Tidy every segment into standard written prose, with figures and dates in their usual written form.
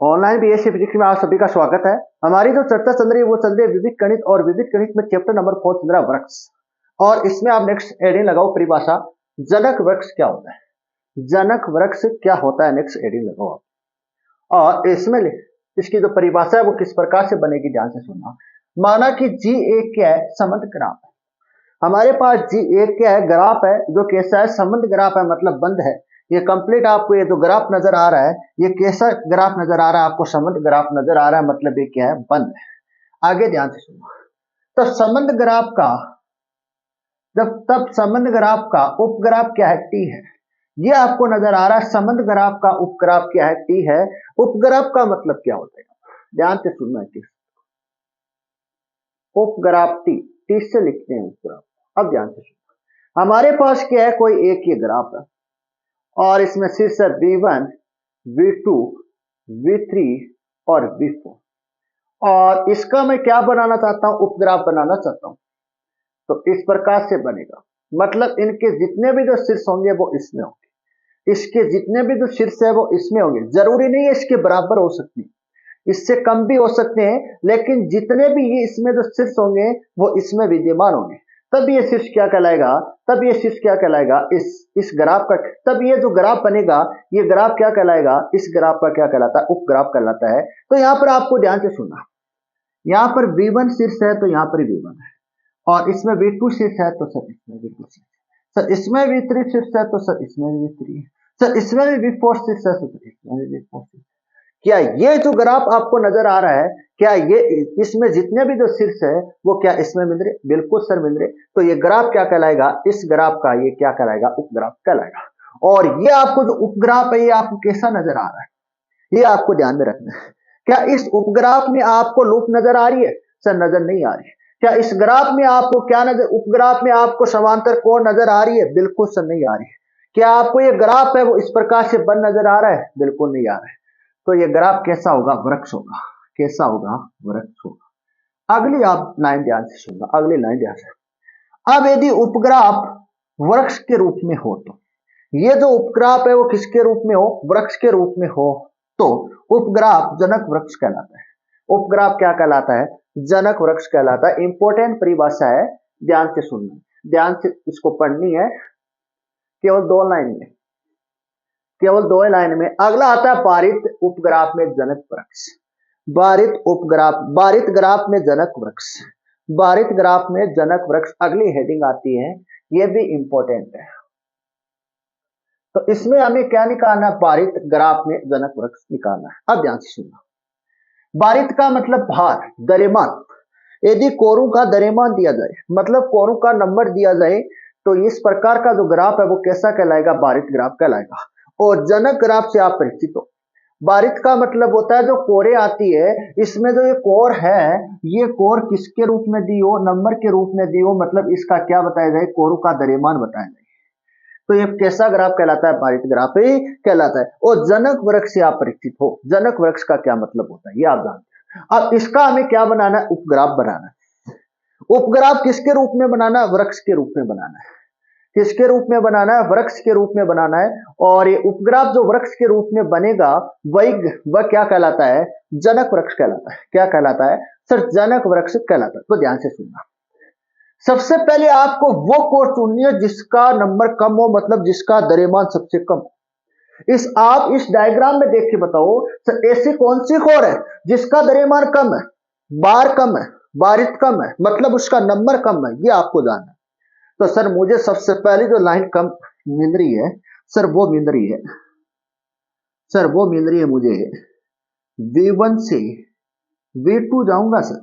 Online BSc physics में आप सभी का स्वागत है। हमारी जो चर्चा चल रही है वो चल रही है विविध गणित और विविध गणित में चैप्टर नंबर 4 चल रहा है वृक्ष। और इसमें आप नेक्स्ट एडिंग लगाओ परिभाषा, जनक वृक्ष क्या होता है, जनक वृक्ष क्या होता है, नेक्स्ट एडिंग लगाओ आप। और इसमें इसकी जो परिभाषा है वो किस प्रकार से बनेगी, ध्यान से सुनना। माना कि जी एक क्या है, संबंध ग्राफ है। हमारे पास जी एक क्या है, ग्राफ है जो कैसा है, संबंध ग्राफ है, मतलब बंद है। ये कंप्लीट आपको ये जो ग्राफ नजर आ रहा है ये कैसा ग्राफ नजर आ रहा है, आपको संबंध ग्राफ नजर आ रहा है, मतलब ये क्या है, बंद है। आगे ध्यान से सुनो। तो संबंध ग्राफ का तब संबंध ग्राफ का उपग्राफ क्या है, टी है। ये आपको नजर आ रहा है, संबंध ग्राफ का उपग्राफ क्या है, टी है। उपग्राफ का मतलब क्या होता है, ध्यान से सुनना। उपग्राफ टी, टी से लिखते हैं उपग्राफ। अब ध्यान से सुनो, हमारे पास क्या है, कोई एक ये ग्राफ है और इसमें शीर्ष है V1, V2, V3 और V4। और इसका मैं क्या बनाना चाहता हूं, उपग्राफ बनाना चाहता हूं। तो इस प्रकार से बनेगा, मतलब इनके जितने भी जो शीर्ष होंगे वो इसमें होंगे, इसके जितने भी जो शीर्ष है वो इसमें होंगे। जरूरी नहीं है इसके बराबर हो सकती, इससे कम भी हो सकते हैं, लेकिन जितने भी ये इसमें जो शीर्ष होंगे वो इसमें विद्यमान होंगे। तब ये शीर्ष क्या कहलाएगा, तब ये शीर्ष क्या कहलाएगा, इस ग्राफ का, तब ये जो ग्राफ बनेगा ये ग्राफ क्या कहलाएगा, इस ग्राफ का क्या कहलाता है, उपग्राफ कहलाता है। तो यहाँ पर आपको ध्यान से सुनना, यहाँ पर V1 शीर्ष है तो यहाँ पर V1 है, और इसमें V2 शीर्ष है तो सर इसमें V2 शीर्ष है, सर इसमें V3 शीर्ष है तो सर इसमें V3 है, सर इसमें भी V4 शीर्ष है तो इसमें भी V4 शीर्ष है। क्या ये जो ग्राफ आपको नजर आ रहा है, क्या ये इसमें जितने भी जो शीर्ष है वो क्या इसमें मिल रहे, बिल्कुल सर मिल रहे। तो ये ग्राफ क्या कहलाएगा, इस ग्राफ का ये क्या कहलाएगा, उपग्राफ कहलाएगा। और ये आपको जो उपग्राफ है ये आपको कैसा नजर आ रहा है, ये आपको ध्यान में रखना है। क्या इस उपग्राफ में आपको लूप नजर आ रही है, सर नजर नहीं आ रही है। क्या इस ग्राफ में आपको क्या नजर, उपग्राफ में आपको समांतर कोण नजर आ रही है, बिल्कुल सर नहीं आ रही है। क्या आपको ये ग्राफ है वो इस प्रकार से बन नजर आ रहा है, बिल्कुल नहीं आ रहा है। तो ये ग्राफ कैसा होगा, वृक्ष होगा। कैसा होगा, वृक्ष होगा। अगली आप लाइन ध्यान से सुनना, अगली लाइन ध्यान से। अब यदि उपग्राफ वृक्ष के रूप में हो, तो ये जो उपग्राफ है वो किसके रूप में हो, वृक्ष के रूप में हो, तो उपग्राफ जनक वृक्ष कहलाता है। उपग्राफ क्या कहलाता है, जनक वृक्ष कहलाता है। इंपॉर्टेंट परिभाषा है, ध्यान से सुनना, ध्यान से इसको पढ़नी है, केवल 2 लाइन में, केवल 2 लाइन में। अगला आता है बारित उपग्राफ में जनक वृक्ष। बारित उपग्राफ, बारित ग्राफ में जनक वृक्ष, बारित ग्राफ में जनक वृक्ष अगली हेडिंग आती है, ये भी इंपॉर्टेंट है। तो इसमें हमें क्या निकालना है, बारित ग्राफ में जनक वृक्ष निकालना है। अब ध्यान से सुनना, बारित का मतलब भार, द्रव्यमान। यदि कोरों का द्रव्यमान दिया जाए, मतलब कोरों का नंबर दिया जाए, तो इस प्रकार का जो ग्राफ है वो कैसा कहलाएगा, बारित ग्राफ कहलाएगा। और जनक ग्राफ से आप परिचित हो। बारित का मतलब होता है जो कोरे आती है, इसमें जो ये कोर है, ये कोर किसके रूप में दी हो, नंबर के रूप में दी हो, मतलब इसका क्या बताया जाए, कोरों का द्रव्यमान बताया जाए। तो ये कैसा ग्राफ कहलाता है, बारित ग्राफ ही कहलाता है। और जनक वृक्ष से आप परिचित हो, जनक वृक्ष का क्या मतलब होता है ये आप जानते हैं। अब इसका हमें क्या बनाना है, उपग्राफ बनाना है। उपग्राफ किसके रूप में बनाना है, वृक्ष के रूप में बनाना है। किसके रूप में बनाना है, वृक्ष के रूप में बनाना है। और ये उपग्राफ जो वृक्ष के रूप में बनेगा वह क्या कहलाता है, जनक वृक्ष कहलाता है। क्या कहलाता है सर, जनक वृक्ष कहलाता है। तो ध्यान से सुनना, सबसे पहले आपको वो कोर चुननी है जिसका नंबर कम हो, मतलब जिसका द्रव्यमान सबसे कम हो। आप इस डायग्राम में देख के बताओ सर, ऐसी कौन सी कोर है जिसका द्रव्यमान कम है, बार कम है, बारित कम है, मतलब उसका नंबर कम है, ये आपको जानना है। तो सर मुझे सबसे पहले जो लाइन कम मिल रही है सर, वो मिल रही है, सर वो मिल रही है मुझे V1 से V2 जाऊंगा सर,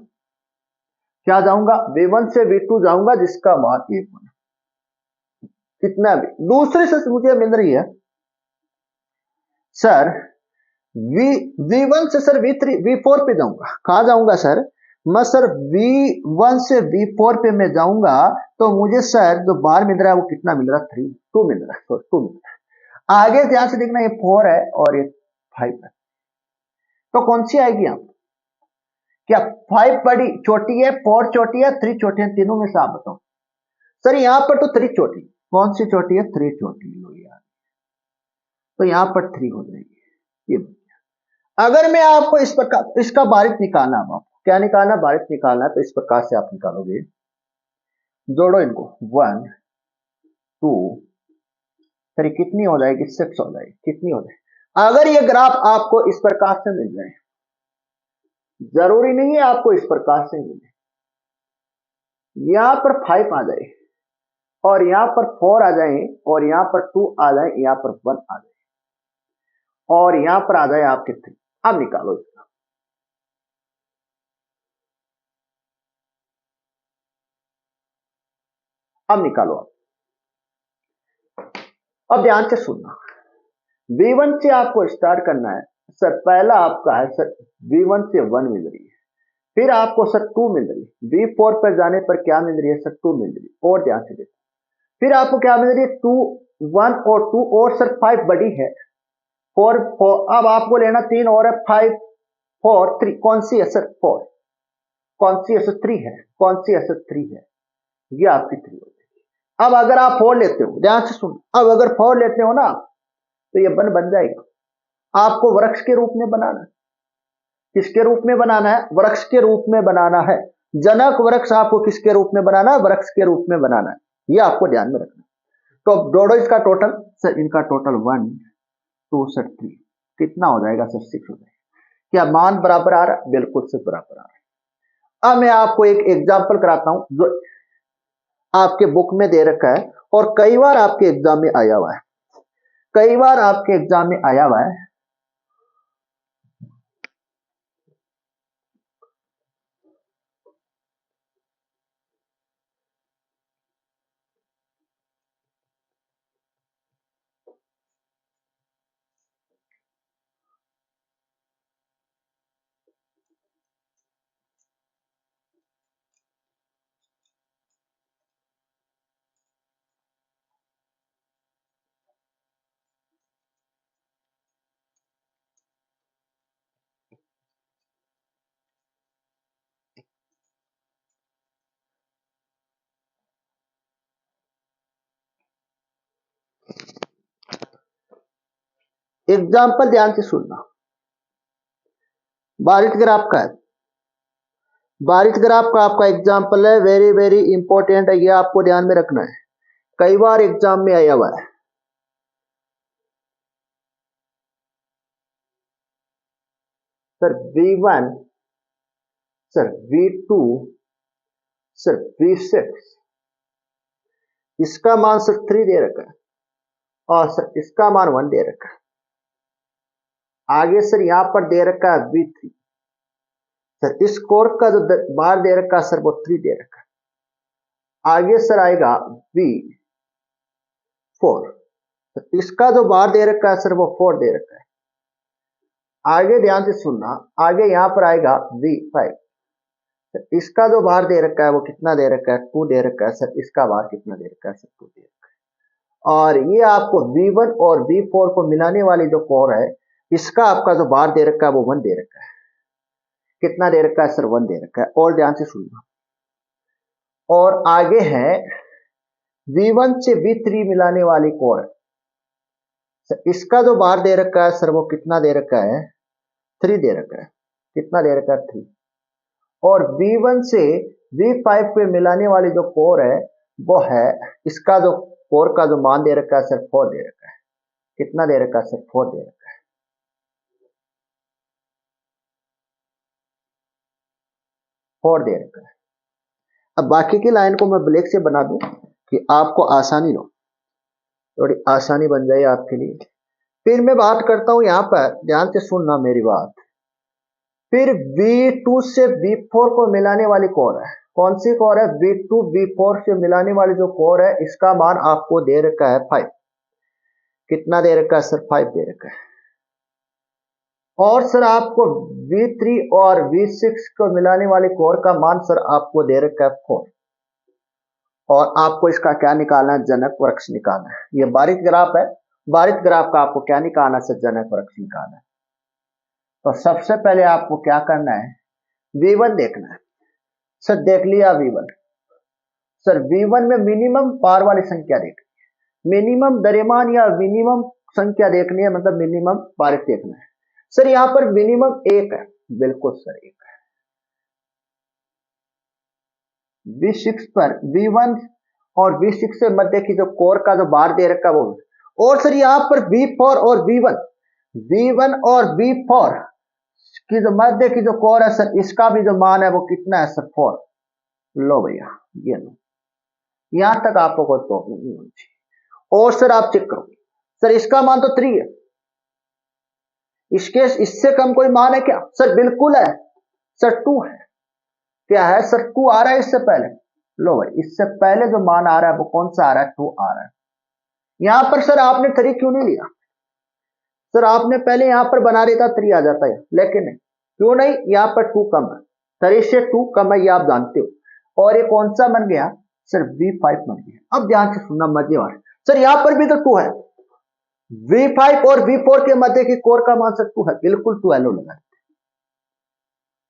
क्या जाऊंगा, V1 से V2 जाऊंगा जिसका मान 1 कितना भी। दूसरे से मुझे मिल रही है सर V1 से सर V3 V4 पे जाऊंगा। कहां जाऊंगा सर, मैं सर V1 से V4 पे मैं जाऊंगा, तो मुझे सर जो बार मिल रहा है वो कितना मिल रहा है, 2 मिल रहा है, 2 मिल रहा है। आगे ध्यान से देखना, ये 4 है और ये 5 है, तो कौन सी आएगी आप, क्या 5 बड़ी छोटी है, 4 छोटी है, 3 छोटी है, तीनों में से आप बताओ। सर यहां पर तो 3 छोटी, कौन सी छोटी है, 3 छोटी लो यार, तो यहां पर 3 हो जाएगी ये। अगर मैं आपको इस प्रकार इसका बारिश निकालना है, आपको क्या निकालना, बारिश निकालना है, तो इस प्रकार से आप निकालोगे, जोड़ो इनको, 1 2 3, कितनी हो जाएगी, 6 हो जाएगी, कितनी हो जाएगी। अगर ये ग्राफ आपको इस प्रकार से मिल जाए, जरूरी नहीं है आपको इस प्रकार से मिले, यहां पर 5 आ जाए और यहां पर 4 आ जाए और यहां पर 2 आ जाए, यहां पर 1 आ जाए और यहां पर आ जाए आपके 3। अब निकालो इसका, अब निकालो आप। अब ध्यान से सुनना, V1 से आपको स्टार्ट करना है सर। पहला आपका है सर V1 से 1 मिल रही है, फिर आपको सर 2 मिल रही है, V4 पर जाने पर क्या मिल रही है सर, 2 मिल रही है। और ध्यान से देखो, फिर आपको क्या मिल रही है, 2 1 और 2 और सर 5 बड़ी है, 4 4। अब आपको लेना 3 और है, 5 4 3, कौन सी है सर 4, कौन सी है सर 3 है, कौन सी है सर 3 है, ये आपकी 3 हो जाएगी। अब अगर आप 4 लेते हो, ध्यान से सुनो, अब अगर 4 लेते हो ना, तो ये बन जाएगा। आपको वृक्ष के रूप में बनाना है, किसके रूप में बनाना है, वृक्ष के रूप में बनाना है। जनक वृक्ष आपको किसके रूप में बनाना है, वृक्ष के रूप में बनाना है, ये आपको ध्यान में रखना है। तो जोड़ो इसका टोटल सर, इनका टोटल 1 2 सर 3, कितना हो जाएगा सर, 6 हो जाएगा। क्या मान बराबर आ रहा है, बिल्कुल से बराबर आ रहा है। अब मैं आपको एक एग्जांपल कराता हूं जो आपके बुक में दे रखा है और कई बार आपके एग्जाम में आया हुआ है, कई बार आपके एग्जाम में आया हुआ है। एग्जाम्पल ध्यान से सुनना, बारिश ग्राफ का है, बारिश ग्राफ का आपका एग्जाम्पल है, वेरी वेरी इंपॉर्टेंट है, ये आपको ध्यान में रखना है, कई बार एग्जाम में आया हुआ है। Sir V1 sir V2 sir V6, इसका मान सर 3 दे रखा है और सर इसका मान 1 दे रखा है। आगे सर यहां पर दे रखा है V3, सर इस कोर का जो बार दे रखा है सर वो 3 दे रखा है। आगे सर आएगा V4, तो इसका जो बार दे रखा है सर वो 4 दे रखा है। आगे ध्यान से सुनना, आगे यहां पर आएगा V5, तो इसका जो बार दे रखा है वो कितना दे रखा है, 2 दे रखा है सर। इसका बार कितना दे रखा है सर, 2 दे रखा है। और ये आपको V1 और V4 को मिलाने वाली जो कोर है, इसका आपका जो बार दे रखा है वो 1 दे रखा है। कितना दे रखा है सर, 1 दे रखा है। और ध्यान से सुनना, और आगे है V1 से V3 मिलाने वाली कोर है, इसका जो बार दे रखा है सर वो कितना दे रखा है, 3 दे रखा है। कितना दे रखा है, 3। और V1 से V5 पे मिलाने वाली जो कोर है वो है, इसका जो कोर का जो मान दे रखा है सर 4 दे रखा है। कितना दे रखा है सर, 4 दे रखा है। 4 दे रखा है। अब बाकी की लाइन को मैं ब्लैक से बना दूं कि आपको आसानी हो, थोड़ी आसानी बन जाए आपके लिए। फिर मैं बात करता हूं यहां पर, ध्यान से सुनना मेरी बात। फिर V2 से V4 को मिलाने वाली कोर है, कौन सी कोर है, V2 V4 से मिलाने वाली जो कोर है, इसका मान आपको दे रखा है 5। कितना दे रखा है सर, 5 दे रखा है। और सर आपको V3 और V6 को मिलाने वाली कोर का मान सर आपको दे रखा है 4। और आपको इसका क्या निकालना है, जनक वृक्ष निकालना है। ये बारिश ग्राफ है, बारिश ग्राफ का आपको क्या निकालना है सर, जनक वृक्ष निकालना है। तो सबसे पहले आपको क्या करना है, V1 देखना है। सर देख लिया V1, सर V1 में मिनिमम पार वाली संख्या देखनी है, मिनिमम द्रव्यमान या मिनिमम संख्या देखनी है, मतलब मिनिमम बारिश देखना है। सर यहां पर मिनिमम एक है, बिल्कुल सर एक है। V6 पर V1 और V6 से मध्य की जो कोर का जो बार दे रखा वो, और सर यहां पर V4 और V1 और V4 की जो मध्य की जो कोर है सर, इसका भी जो मान है वो कितना है सर 4। लो भैया ये लो, यहां तक आपको कोई प्रॉब्लम नहीं होनी चाहिए। और सर आप चेक करो सर, इसका मान तो 3 है, इसके इससे कम कोई मान है क्या सर? बिल्कुल है सर, 2 है। क्या है सर? 2 आ रहा है इससे पहले। लो भाई, इससे पहले जो मान आ रहा है वो कौन सा आ रहा है? 2 आ रहा है। यहां पर सर आपने 3 क्यों नहीं लिया? सर आपने पहले यहां पर बना देता 3 आ जाता है, लेकिन नहीं, क्यों नहीं? यहां पर 2 कम है, 3 से 2 कम है, ये आप जानते हो। और ये कौन सा बन गया सर? V5 बन गया। अब ध्यान से सुनना मजेदार, सर यहां पर भी तो 2 है, V5 और V4 के मध्य की कोर का मान सर 2 है, बिल्कुल 2 एलो लगा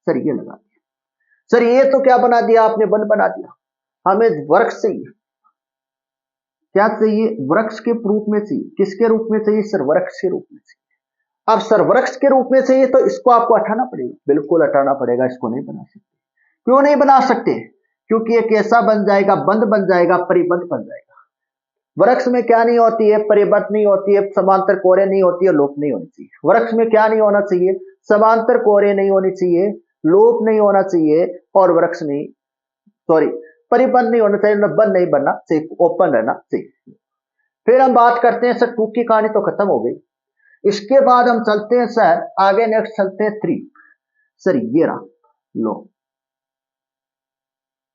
सर, ये लगा दिया सर। ये तो क्या बना दिया आपने? 1 बना दिया। हमें वृक्ष चाहिए, क्या चाहिए? वृक्ष के रूप में चाहिए। किसके रूप में चाहिए सर? वृक्ष के रूप में चाहिए। अब सर वृक्ष के रूप में चाहिए तो इसको आपको हटाना पड़ेगा, बिल्कुल हटाना पड़ेगा, इसको नहीं बना सकते। क्यों नहीं बना सकते? क्योंकि ये कैसा बन जाएगा? बंद बन जाएगा, परिबद्ध बन जाएगा। वृक्ष में क्या नहीं होती है? परिबद्ध नहीं होती है, समांतर कोरे नहीं होती है, लोप नहीं होनी चाहिए। वृक्ष में क्या नहीं होना चाहिए? समांतर कोरे नहीं होनी चाहिए, लोप नहीं होना चाहिए, और वृक्ष नहीं, सॉरी, परिबद्ध नहीं होना चाहिए, बंद नहीं बनना चाहिए, ओपन रहना चाहिए। फिर हम बात करते हैं सर, 2 की कहानी तो खत्म हो गई। इसके बाद हम चलते हैं सर आगे, नेक्स्ट चलते हैं 3। सर ये रहा, लो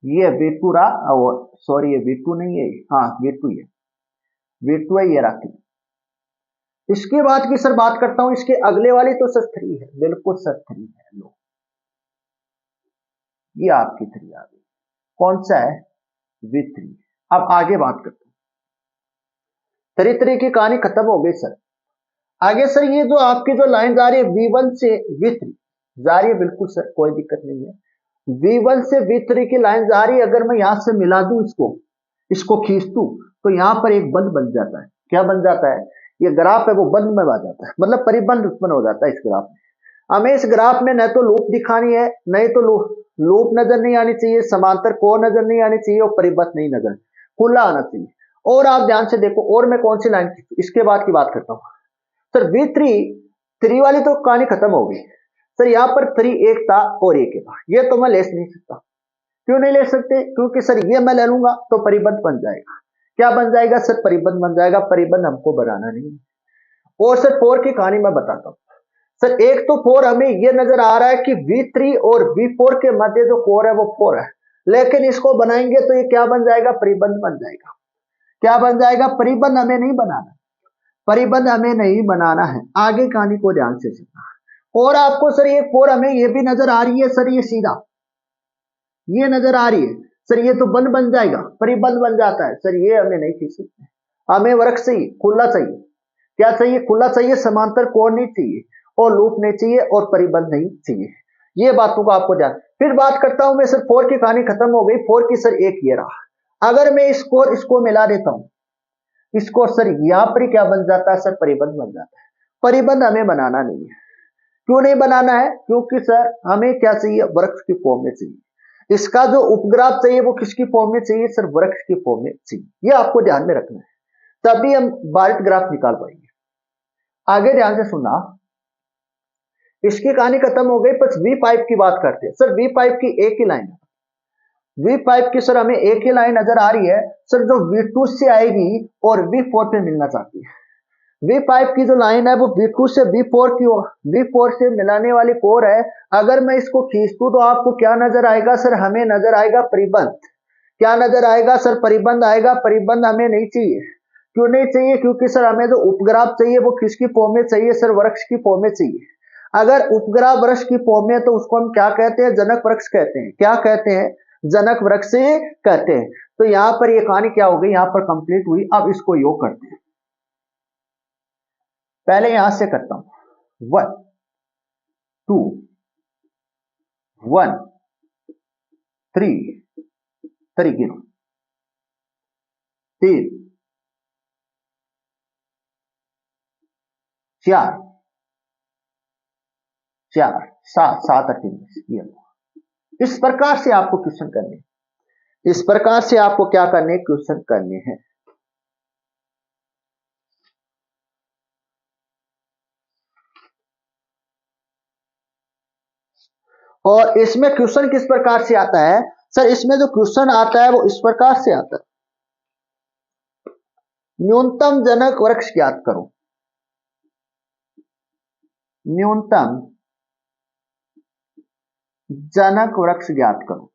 ये V2 रहा, और सॉरी ये V2 नहीं है, हाँ V2 है, V2 है, ये रहा 3। इसके बाद की सर बात करता हूं, इसके अगले वाली तो सर 3 है, बिल्कुल सर 3 है। लो ये आपकी 3 आ गई, कौन सा है? V3। अब आगे बात करते हैं, 3 की कहानी खत्म हो गई सर। आगे सर ये जो आपकी जो लाइन जा रही है V1 से V3 जा रही है, बिल्कुल सर कोई दिक्कत नहीं है। V1 से V3 की लाइन जा रही है, अगर मैं यहां से मिला दूं इसको, इसको खींच दूं, तो यहां पर एक बंद बन जाता है। क्या बन जाता है? ये ग्राफ है वो बंद में आ जाता है, मतलब परिबंध उत्पन्न हो जाता है इस ग्राफ में। हमें इस ग्राफ में न तो लूप दिखानी है, नहीं तो लूप नजर नहीं आनी चाहिए, समांतर कोर नजर नहीं आनी चाहिए, और परिबद्ध नहीं नजर, खुला आना चाहिए। और आप ध्यान से देखो, और मैं कौन सी लाइन इसके बाद की बात करता हूं सर। V3 वाली तो कहानी खत्म हो गई सर। यहां पर 3 एक था और एक था, ये तो मैं ले नहीं सकता। क्यों नहीं ले सकते? क्योंकि सर ये मैं ले लूंगा तो परिबद्ध बन जाएगा। क्या बन जाएगा सर? परिबद्ध बन जाएगा। परिबद्ध हमको बनाना नहीं है। और सर 4 की कहानी मैं बताता हूं सर। एक तो 4 हमें ये नजर आ रहा है कि V3 और V4 के मध्य जो कोर है वो 4 है, लेकिन इसको बनाएंगे तो ये क्या बन जाएगा? परिबद्ध बन जाएगा। क्या बन जाएगा? परिबद्ध हमें नहीं बनाना, परिबद्ध हमें नहीं बनाना है। आगे कहानी को ध्यान से सुनना। और आपको सर ये 4 हमें ये भी नजर आ रही है सर, ये सीधा ये नजर आ रही है सर, ये तो बंद बन जाएगा, परिबद्ध बन जाता है सर, ये हमें नहीं खींच सकते। हमें वर्क चाहिए, खुला चाहिए। क्या चाहिए? खुला चाहिए, समांतर कोण नहीं चाहिए, और लूप नहीं चाहिए, और परिबद्ध नहीं चाहिए। ये बातों को आपको ध्यान। फिर बात करता हूं मैं सर, 4 की कहानी खत्म हो गई। 4 की सर एक ये रहा, अगर मैं इसको मिला देता हूं, इसको सर यहां पर क्या बन जाता है सर? परिबद्ध बन जाता है। परिबद्ध हमें बनाना नहीं है। क्यों नहीं बनाना है? क्योंकि सर हमें क्या चाहिए? वृक्ष की फॉर्म में चाहिए। इसका जो उपग्राफ चाहिए वो किसकी फॉर्म में चाहिए सर? वृक्ष की फॉर्म में चाहिए। ये आपको ध्यान में रखना है, तभी हम बारित ग्राफ निकाल पाएंगे। आगे ध्यान से सुनना, इसकी कहानी खत्म हो गई। बस V5 की बात करते हैं सर। V5 की एक ही लाइन है, V5 की सर हमें एक ही लाइन नजर आ रही है सर, जो V2 से आएगी और V4 पे मिलना चाहती है। V5 की जो लाइन है वो V2 से V4 की V4 से मिलाने वाली कोर है। अगर मैं इसको खींच दूं तो आपको क्या नजर आएगा सर? हमें नजर आएगा परिबंध। क्या नजर आएगा सर? परिबंध आएगा। परिबंध हमें नहीं चाहिए। क्यों नहीं चाहिए? क्योंकि सर हमें जो उपग्राफ चाहिए वो किसकी फॉर्म में चाहिए सर? वृक्ष की फॉर्म में चाहिए। अगर उपग्राफ वृक्ष की फॉर्म में, तो उसको हम क्या कहते हैं? जनक वृक्ष कहते हैं। क्या कहते हैं? जनक वृक्ष कहते हैं। तो यहां पर ये कहानी क्या हो गई? यहां पर कंप्लीट हुई। अब इसको योग करते हैं। पहले यहां से करता हूं, 1 2 1 3 3 गिनो, 3 4 4 7 7 और 3 ये लो। इस प्रकार से आपको क्वेश्चन करने, इस प्रकार से आपको क्या करने, क्वेश्चन करने हैं। और इसमें क्वेश्चन किस प्रकार से आता है सर, इसमें जो क्वेश्चन आता है वो इस प्रकार से आता है, न्यूनतम जनक वृक्ष ज्ञात करो, न्यूनतम जनक वृक्ष ज्ञात करो।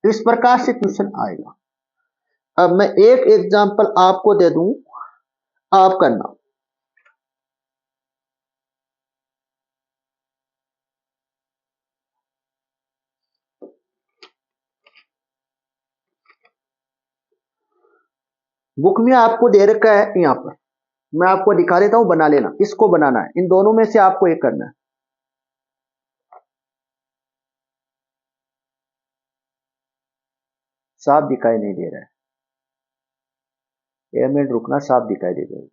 इस प्रकार से क्वेश्चन आएगा। अब मैं एक एग्जांपल आपको दे दूं, आप करना। बुक में आपको दे रखा है, यहां पर मैं आपको दिखा देता हूं, बना लेना। इसको बनाना है, इन दोनों में से आपको एक करना है। साफ दिखाई नहीं दे रहा है, 1 मिनट रुकना, साफ दिखाई दे देगा।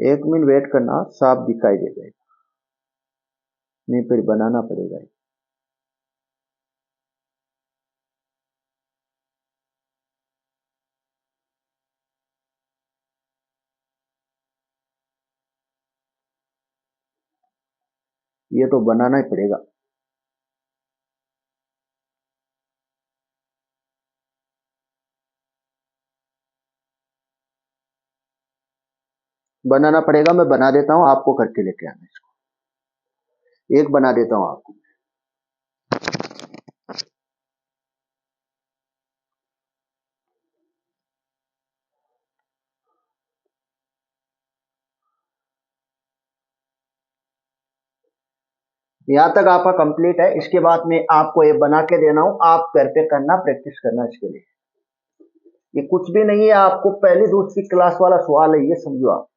1 मिनट वेट करना, साफ दिखाई दे जाएगा, नहीं फिर बनाना पड़ेगा। ये तो बनाना ही पड़ेगा। बनाना पड़ेगा, मैं बना देता हूं, आपको करके लेके आना। इसको एक बना देता हूं आपको। यहां तक आपका कंप्लीट है। इसके बाद में आपको ये बना के देना हूं, आप घर पे करना, प्रैक्टिस करना इसके लिए। ये कुछ भी नहीं है, आपको पहली दूसरी क्लास वाला सवाल है, ये समझो आप।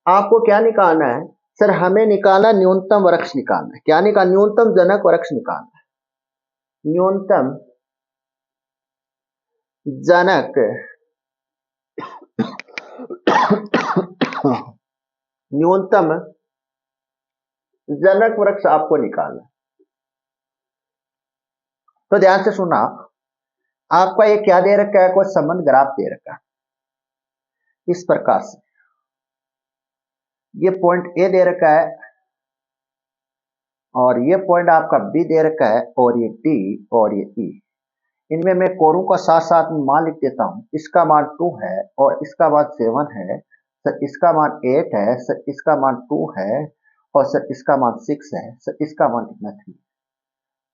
आपको क्या निकालना है सर, हमें निकालना न्यूनतम वृक्ष निकालना है। क्या निकाल, न्यूनतम जनक वृक्ष निकालना है। न्यूनतम जनक न्यूनतम जनक वृक्ष आपको निकालना है। तो ध्यान से सुना, आपका ये क्या दे रखा है, कोई संबंध ग्राफ दे रखा है इस प्रकार से। ये पॉइंट ए दे रखा है और ये पॉइंट आपका बी दे रखा है और ये डी और ये ई। इनमें मैं कोरों का साथ साथ में मान लिख देता हूं। इसका मान 2 है और इसका मान 7 है सर, इसका मान 8 है सर, इसका मान 2 है और सर इसका मान 6 है सर, इसका मान कितना 3।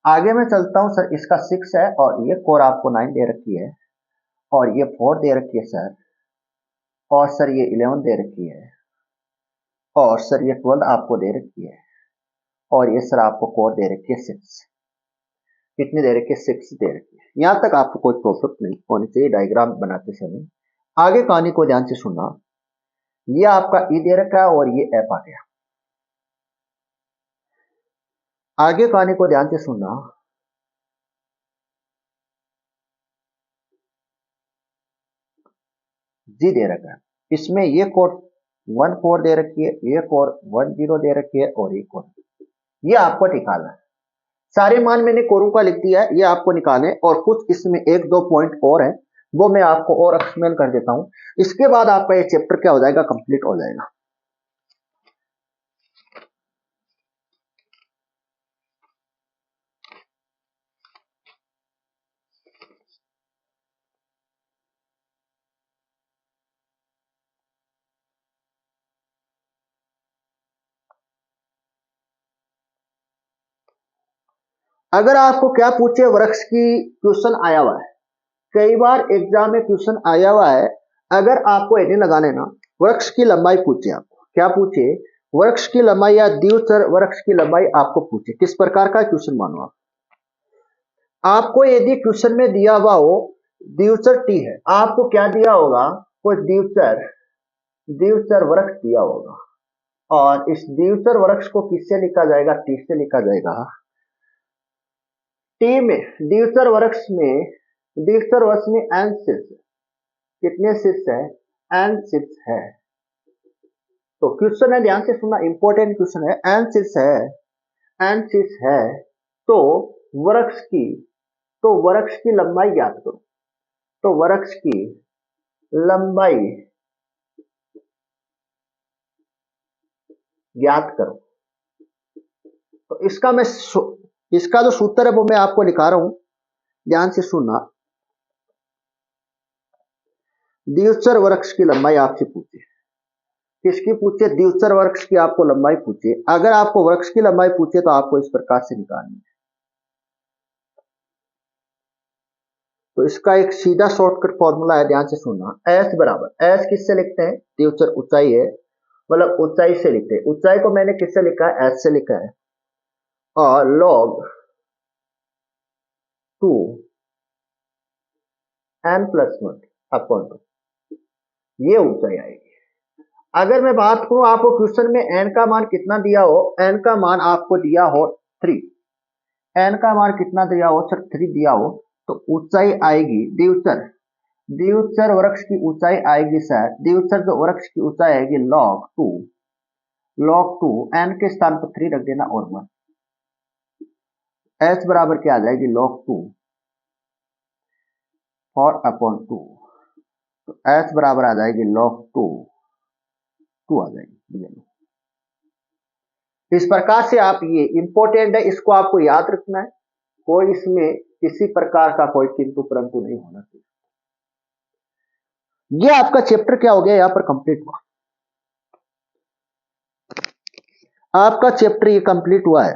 आगे मैं चलता हूं सर, इसका 6 है और ये कोर आपको 9 दे रखी है और ये 4 दे रखी है सर, और सर ये 11 दे रखी है और सर ये 12 आपको दे रखी है और ये सर आपको कोर दे रखी है 6। कितनी दे रखी है, 6 दे रखी है। यहां तक आपको कोई प्रॉब्लम नहीं होनी चाहिए डायग्राम बनाते समय। आगे कहानी को ध्यान से सुनना। ये आपका ई दे रखा है और ये एफ आ गया। आगे कहानी को ध्यान से सुनना। जी दे रखा है, इसमें ये कोड 1 4 दे रखी है, ये कोड 1 0 दे रखी है और ये कोड, ये आपको निकालना है। सारे मान मैंने कोरों का लिख दिया है, ये आपको निकाले। और कुछ इसमें 1 2 पॉइंट और है, वो मैं आपको और एक्सप्लेन कर देता हूं। इसके बाद आपका ये चैप्टर क्या हो जाएगा, कंप्लीट हो जाएगा। अगर आपको क्या पूछे, वृक्ष की क्वेश्चन आया हुआ है, कई बार एग्जाम में क्वेश्चन आया हुआ है। अगर आपको एने लगाने ना, वृक्ष की लंबाई पूछे, आपको क्या पूछे, वृक्ष की लंबाई या द्विचर वृक्ष की लंबाई आपको पूछे, किस प्रकार का क्वेश्चन मानो आप। आपको यदि क्वेश्चन में दिया हुआ हो द्विचर टी है, आपको क्या दिया होगा, कोई द्विचर वृक्ष दिया होगा और इस द्विचर वृक्ष को किससे लिखा जाएगा, टी से लिखा जाएगा। टी में द्विचर वृक्ष में n शीर्ष कितने शीर्ष है? n शीर्ष है। तो क्वेश्चन है, ध्यान से सुनना, इंपॉर्टेंट क्वेश्चन है। n शीर्ष है तो वृक्ष की लंबाई ज्ञात करो। तो वृक्ष की लंबाई ज्ञात करो। तो इसका जो सूत्र है वो मैं आपको लिखा रहा हूं, ध्यान से सुनना। द्विचर वृक्ष की लंबाई आपसे पूछे, किसकी पूछे? द्विचर वृक्ष की आपको लंबाई पूछे। अगर आपको वृक्ष की लंबाई पूछे तो आपको इस प्रकार से निकालनी है। तो इसका एक सीधा शॉर्टकट फॉर्मूला है, ध्यान से सुनना। एस बराबर, एस किससे लिखते हैं? द्विचर ऊंचाई है, मतलब ऊंचाई से लिखते हैं। ऊंचाई को मैंने किससे लिखा है? एस से लिखा है। और log 2 n+1 अपॉन 2, ये ऊंचाई आएगी। अगर मैं बात करूं, आपको क्वेश्चन में n का मान कितना दिया हो, n का मान आपको दिया हो 3, n का मान कितना दिया हो सर? 3 दिया हो, तो ऊंचाई आएगी द्विचर वृक्ष की ऊंचाई आएगी सर, द्विचर जो वृक्ष की ऊंचाई आएगी log 2 n के स्थान पर 3 रख देना और 1। h बराबर क्या आ जाएगी? log 2 4 upon 2। तो h बराबर आ जाएगी log 2 आ जाएगी। इस प्रकार से आप, ये इंपॉर्टेंट है, इसको आपको याद रखना है। कोई इसमें किसी प्रकार का कोई किंतु परंतु नहीं होना चाहिए। ये आपका चैप्टर क्या हो गया? यहां पर कंप्लीट हुआ आपका चैप्टर, ये कंप्लीट हुआ है।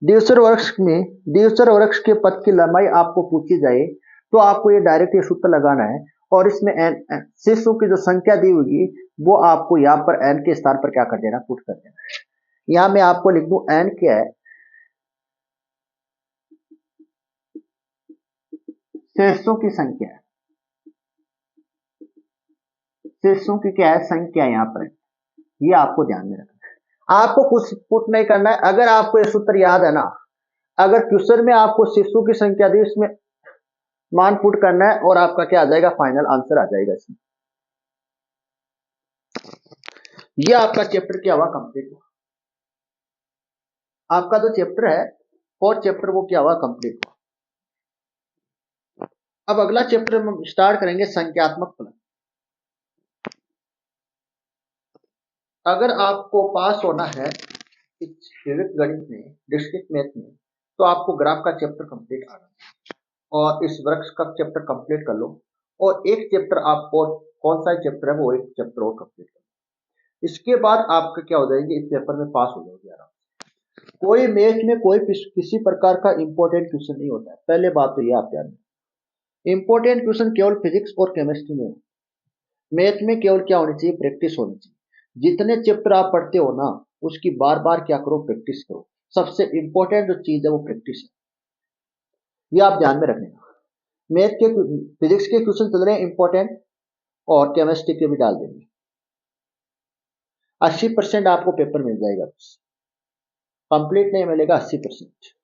द्विचर वृक्ष के पथ की लंबाई आपको पूछी जाए तो आपको ये डायरेक्ट ये सूत्र लगाना है, और इसमें शीर्षों की जो संख्या दी होगी वो आपको यहाँ पर n के स्थान पर क्या कर देना? पुट कर देना। यहां मैं आपको लिख दूं n क्या है? शीर्षों की संख्या है। शीर्षों की क्या है? संख्या यहाँ पर, ये आपको ध्यान में रखना है। आपको कुछ पुट नहीं करना है। अगर आपको ये सूत्र याद है ना, अगर क्वेश्चन में आपको शीर्षों की संख्या दी, इसमें मान पुट करना है और आपका क्या आ जाएगा? फाइनल आंसर आ जाएगा इसमें। ये आपका चैप्टर क्या हुआ? कंप्लीट हुआ। आपका जो चैप्टर है 4th चैप्टर, वो क्या हुआ? कंप्लीट हुआ। अब अगला चैप्टर हम स्टार्ट करेंगे, संख्यात्मक फलन। अगर आपको पास होना है गणित में, डिस्क्रीट मैथ में, तो आपको ग्राफ का चैप्टर कंप्लीट आना है, और इस वृक्ष का चैप्टर कंप्लीट कर लो, और एक चैप्टर आपको, कौन सा चैप्टर है वो, एक चैप्टर और कंप्लीट कर लो। इसके बाद आपका क्या हो जाएंगे? इस पेपर में पास हो जाओगे आराम से। कोई मैथ में कोई किसी प्रकार का इंपॉर्टेंट क्वेश्चन नहीं होता है, पहले बात तो ये आप ध्यान रखें। इंपॉर्टेंट क्वेश्चन केवल फिजिक्स और केमिस्ट्री में। मैथ में केवल क्या होनी चाहिए? प्रैक्टिस होनी चाहिए। जितने चैप्टर आप पढ़ते हो ना, उसकी बार बार क्या करो? प्रैक्टिस करो। सबसे इंपॉर्टेंट जो चीज है वो प्रैक्टिस है, ये आप ध्यान में रखना। मैथ के, फिजिक्स के क्वेश्चन चल रहे हैं इंपॉर्टेंट, और केमिस्ट्री के भी डाल देंगे। 80% आपको पेपर मिल जाएगा, कंप्लीट नहीं मिलेगा 80%।